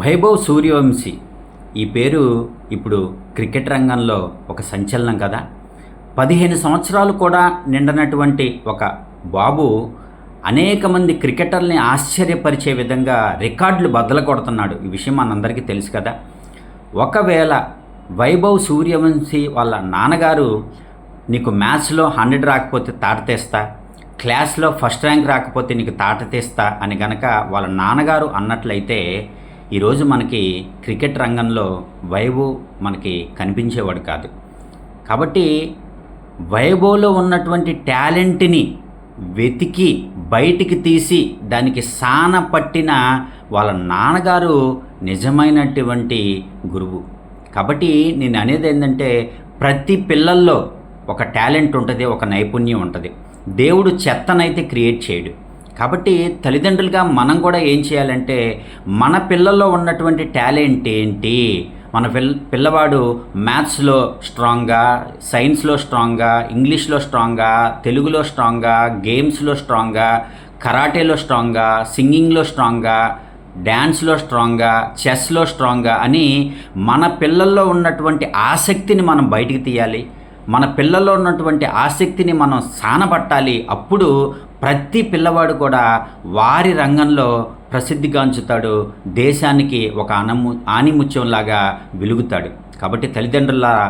వైభవ్ సూర్యవంశీ ఈ పేరు ఇప్పుడు క్రికెట్ రంగంలో ఒక సంచలనం కదా. 15 సంవత్సరాలు కూడా నిండనటువంటి ఒక బాబు అనేక మంది క్రికెటర్ని ఆశ్చర్యపరిచే విధంగా రికార్డులు బద్దలు కొడుతున్నాడు. ఈ విషయం మనందరికీ తెలుసు కదా. ఒకవేళ వైభవ్ సూర్యవంశీ వాళ్ళ నాన్నగారు నీకు మ్యాథ్స్లో 100 రాకపోతే తాట తీస్తా, క్లాస్లో ఫస్ట్ ర్యాంక్ రాకపోతే నీకు తాట తీస్తా అని గనక వాళ్ళ నాన్నగారు అన్నట్లయితే ఈరోజు మనకి క్రికెట్ రంగంలో వైభవ్ మనకి కనిపించేవాడు కాదు. కాబట్టి వైభవ్లో ఉన్నటువంటి టాలెంట్ని వెతికి బయటికి తీసి దానికి సాన పట్టిన వాళ్ళ నాన్నగారు నిజమైనటువంటి గురువు. కాబట్టి నేను అనేది ఏంటంటే, ప్రతి పిల్లల్లో ఒక టాలెంట్ ఉంటుంది, ఒక నైపుణ్యం ఉంటుంది. దేవుడు చెత్తనైతే క్రియేట్ చేయడు. కాబట్టి తల్లిదండ్రులుగా మనం కూడా ఏం చేయాలంటే, మన పిల్లల్లో ఉన్నటువంటి టాలెంట్ ఏంటి, మన పిల్లవాడు మ్యాథ్స్లో స్ట్రాంగ్గా, సైన్స్లో స్ట్రాంగ్గా, ఇంగ్లీష్లో స్ట్రాంగ్గా, తెలుగులో స్ట్రాంగ్గా, గేమ్స్లో స్ట్రాంగ్గా, కరాటేలో స్ట్రాంగ్గా, సింగింగ్లో స్ట్రాంగ్గా, డ్యాన్స్లో స్ట్రాంగ్గా, చెస్లో స్ట్రాంగ్గా అని మన పిల్లల్లో ఉన్నటువంటి ఆసక్తిని మనం బయటికి తీయాలి. మన పిల్లల్లో ఉన్నటువంటి ఆసక్తిని మనం సానపట్టాలి. అప్పుడు ప్రతి పిల్లవాడు కూడా వారి రంగంలో ప్రసిద్ధిగాంచుతాడు, దేశానికి ఒక ఆనిముత్యంలాగా వెలుగుతాడు. కాబట్టి తల్లిదండ్రులారా,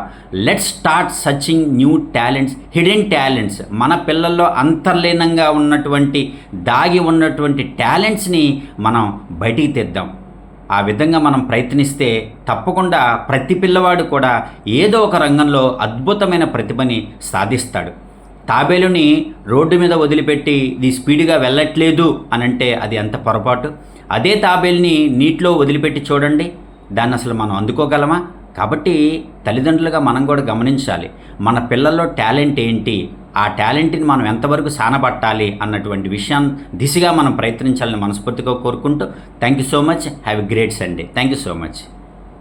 let's start searching new talents, hidden talents. మన పిల్లల్లో అంతర్లీనంగా ఉన్నటువంటి దాగి ఉన్నటువంటి టాలెంట్స్ని మనం బయటికి తెద్దాం. ఆ విధంగా మనం ప్రయత్నిస్తే తప్పకుండా ప్రతి పిల్లవాడు కూడా ఏదో ఒక రంగంలో అద్భుతమైన ప్రతిభని సాధిస్తాడు. తాబేలుని రోడ్డు మీద వదిలిపెట్టి ఇది స్పీడ్గా వెళ్ళట్లేదు అని అంటే అది ఎంత పొరపాటు. అదే తాబేలుని నీటిలో వదిలిపెట్టి చూడండి, దాన్ని అసలు మనం అందుకోగలమా? కాబట్టి తల్లిదండ్రులుగా మనం కూడా గమనించాలి, మన పిల్లల్లో టాలెంట్ ఏంటి, ఆ టాలెంట్ని మనం ఎంతవరకు సానబట్టాలి అన్నటువంటి విషయం దిశగా మనం ప్రయత్నించాలని మనస్ఫూర్తిగా కోరుకుంటూ, thank you so much. Have a great Sunday. Thank you so much.